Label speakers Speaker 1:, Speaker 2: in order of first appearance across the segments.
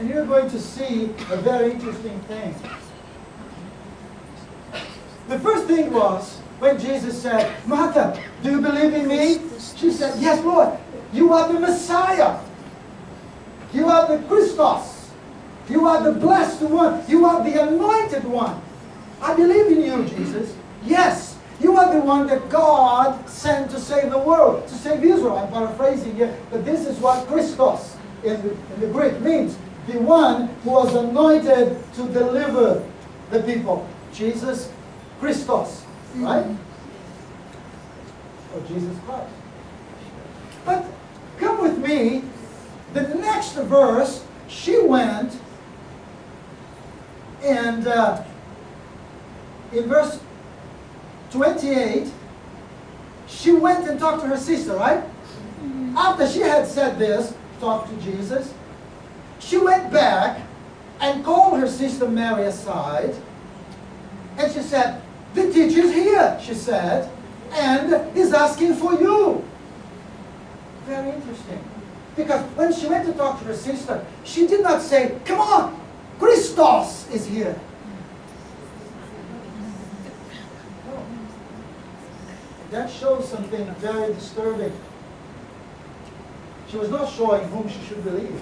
Speaker 1: And you're going to see a very interesting thing. The first thing was when Jesus said, Martha, do you believe in me? She said, yes, Lord. You are the Messiah. You are the Christos. You are the blessed one. You are the anointed one. I believe in you, Jesus. Yes, you are the one that God sent to save the world, to save Israel. I'm paraphrasing here, but this is what Christos in the Greek means. The one who was anointed to deliver the people. Jesus Christos, right? Or Jesus Christ. But come with me. The next verse, she went and in verse 28, she went and talked to her sister, right? After she had said this, talked to Jesus, she went back and called her sister Mary aside, and she said, the teacher's here, she said, and he's asking for you. Very interesting. Because when she went to talk to her sister, she did not say, come on, Christos is here. No. That shows something very disturbing. She was not showing whom she should believe.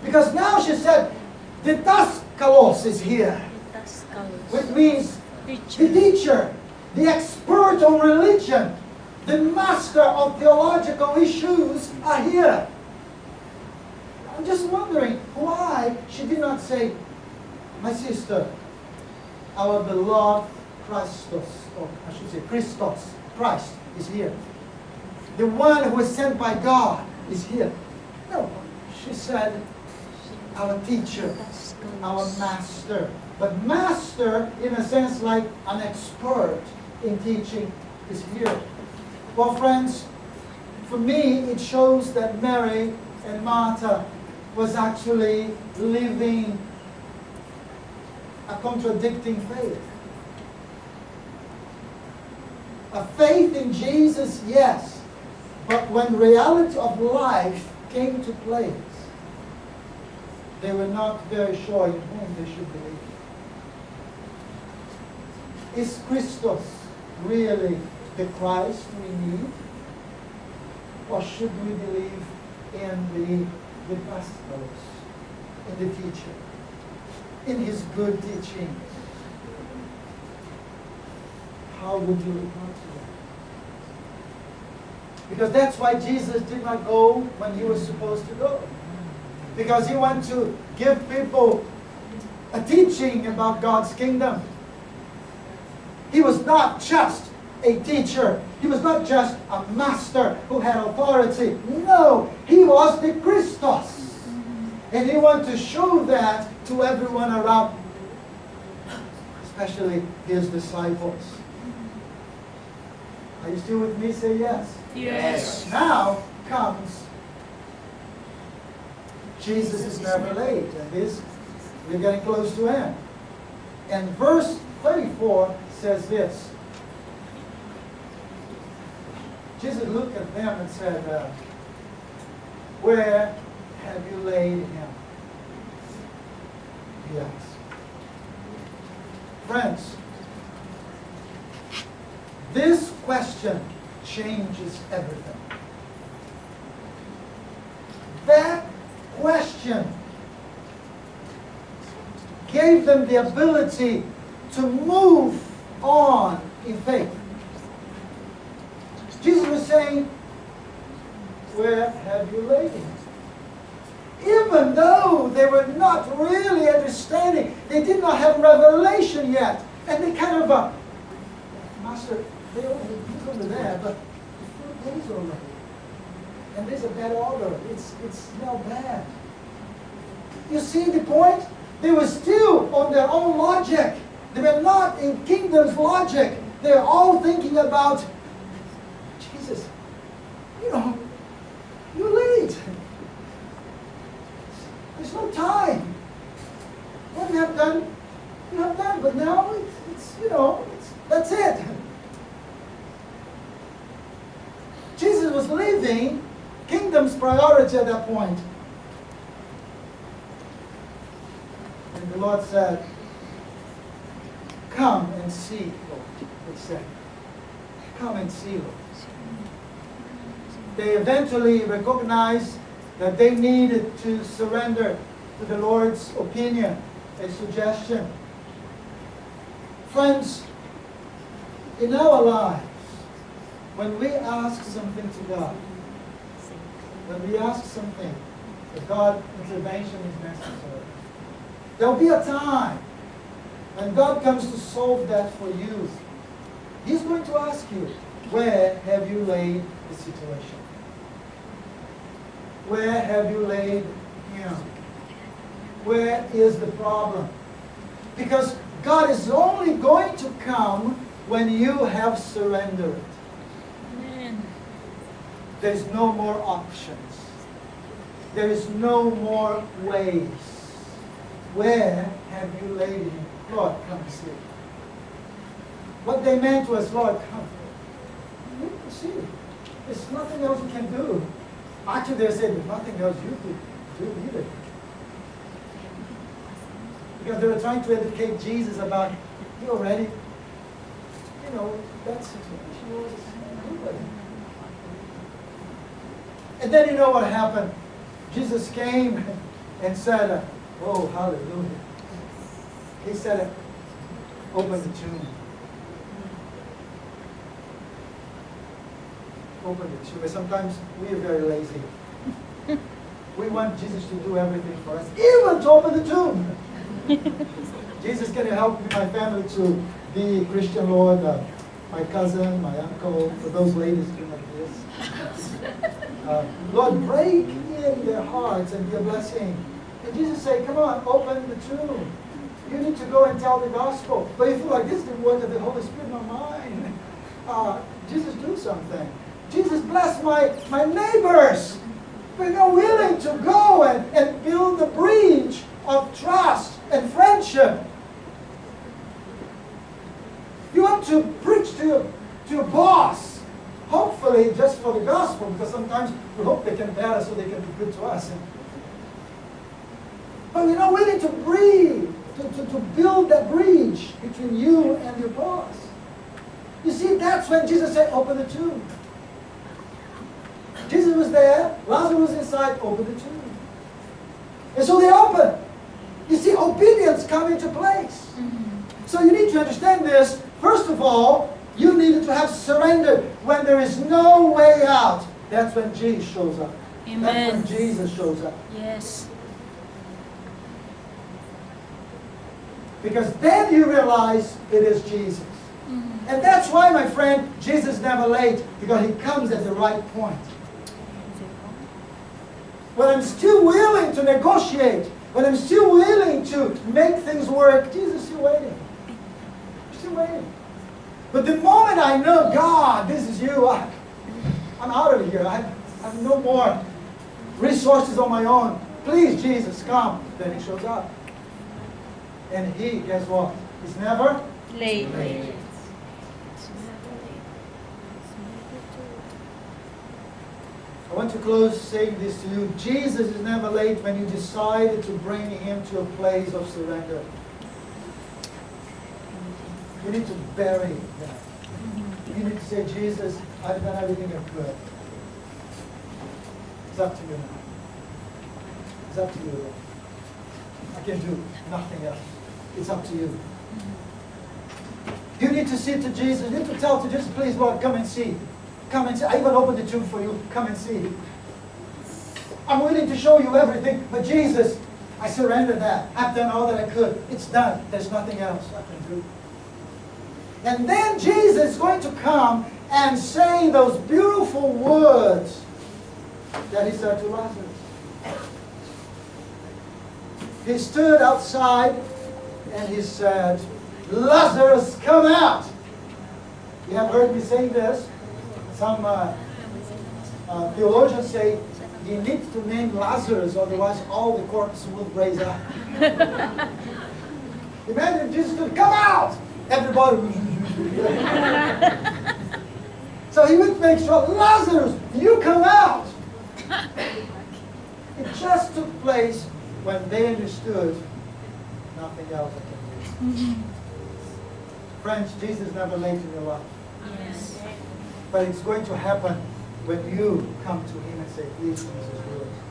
Speaker 1: Because now she said, the Daskalos is here. Which means the teacher, the expert on religion, the master of theological issues are here. I'm just wondering why she did not say, my sister, our beloved Christos, or I should say Christos, Christ is here. The one who is sent by God is here. No, she said, our teacher, our master. But master, in a sense, like an expert in teaching, is here. Well, friends, for me, it shows that Mary and Martha was actually living a contradicting faith. A faith in Jesus, yes, but when reality of life came to place, they were not very sure in whom they should believe. Is Christos really the Christ we need? Or should we believe in the Pastoros, in the teacher, in his good teachings? How would you respond to that? Because that's why Jesus did not go when he was supposed to go. Because he wanted to give people a teaching about God's kingdom. He was not just a teacher. He was not just a master who had authority. No, he was the Christos. And he wanted to show that to everyone around, especially his disciples. Are you still with me? Say yes.
Speaker 2: Yes.
Speaker 1: Now comes, Jesus is never late. And this, we're getting close to end. And verse 34 says this. Jesus looked at them and said, where have you laid him? He asked. Friends, this question changes everything. That question gave them the ability to move on in faith. Jesus was saying, where have you laid him? Even though they were not really understanding, they did not have revelation yet. And they kind of, Master, he's over there, but the food is already. And there's a bad odor. It's smell bad. You see the point? They were still on their own logic. They were not in kingdom's logic. They're all thinking about, Jesus, you're late. There's no time. What we have done, you have done, but now that's it. Jesus was leaving kingdom's priority at that point. And the Lord said, come and see, Lord. He said, come and see, Lord. They eventually recognized that they needed to surrender to the Lord's opinion, a suggestion. Friends, in our lives, when we ask something to God, when we ask something that God's intervention is necessary, there will be a time when God comes to solve that for you. He's going to ask you, where have you laid the situation? Where have you laid him? Where is the problem? Because God is only going to come when you have surrendered.
Speaker 2: Amen.
Speaker 1: There is no more options. There is no more ways. Where have you laid him? Lord, come and see. What they meant was, Lord, come. You need to see. There's nothing else you can do. Actually, they said there's nothing else you could do either. Because they were trying to educate Jesus about, you already, that situation was nobody. And then you know what happened? Jesus came and said, oh, hallelujah. He said, open the tomb. Open the tomb. Sometimes we are very lazy. We want Jesus to do everything for us, even to open the tomb. Jesus, can you help me, my family, to be Christian, Lord? My cousin, my uncle, for those ladies doing like this. Lord, break in their hearts and be a blessing. And Jesus said, come on, open the tomb. You need to go and tell the gospel. But you feel like this is the work of the Holy Spirit, not mine. Jesus, do something. Jesus, bless my neighbors. We're not willing to go and build the bridge of trust and friendship. You want to preach to your boss, hopefully just for the gospel, because sometimes we hope they can bear us so they can be good to us. But we're not willing to breathe, to build that bridge between you and your boss. You see, that's when Jesus said, open the tomb. Jesus was there, Lazarus was inside, open the tomb. And so they opened. You see, obedience comes into place. Mm-hmm. So you need to understand this. First of all, you needed to have surrendered. When there is no way out, that's when Jesus shows up.
Speaker 2: Amen.
Speaker 1: That's when Jesus shows up.
Speaker 2: Yes.
Speaker 1: Because then you realize it is Jesus. Mm-hmm. And that's why, my friend, Jesus is never late, because he comes at the right point. When I'm still willing to negotiate, when I'm still willing to make things work, Jesus is still waiting. Still waiting. But the moment I know, God, this is you, I'm out of here. I have no more resources on my own. Please, Jesus, come. Then he shows up. And he, guess what? He's never
Speaker 2: Late.
Speaker 1: I want to close saying this to you. Jesus is never late when you decide to bring him to a place of surrender. You need to bury that. You need to say, Jesus, I've done everything I could. It's up to you now. It's up to you, Lord. I can do nothing else. It's up to you. You need to say to Jesus, you need to tell to Jesus, please, Lord, come and see. Come and see. I even opened the tomb for you. Come and see. I'm willing to show you everything. But Jesus, I surrender that. I've done all that I could. It's done. There's nothing else I can do. And then Jesus is going to come and say those beautiful words that he said to Lazarus. He stood outside and he said, Lazarus, come out. You have heard me saying this. Some theologians say he needs to name Lazarus, otherwise all the corpses will raise up. Imagine Jesus could come out. Everybody. So he would make sure, Lazarus, you come out. It just took place when they understood nothing else I can do. Friends, Jesus is never late in your life.
Speaker 2: Yes.
Speaker 1: But it's going to happen when you come to Him and say, please, Jesus, do it.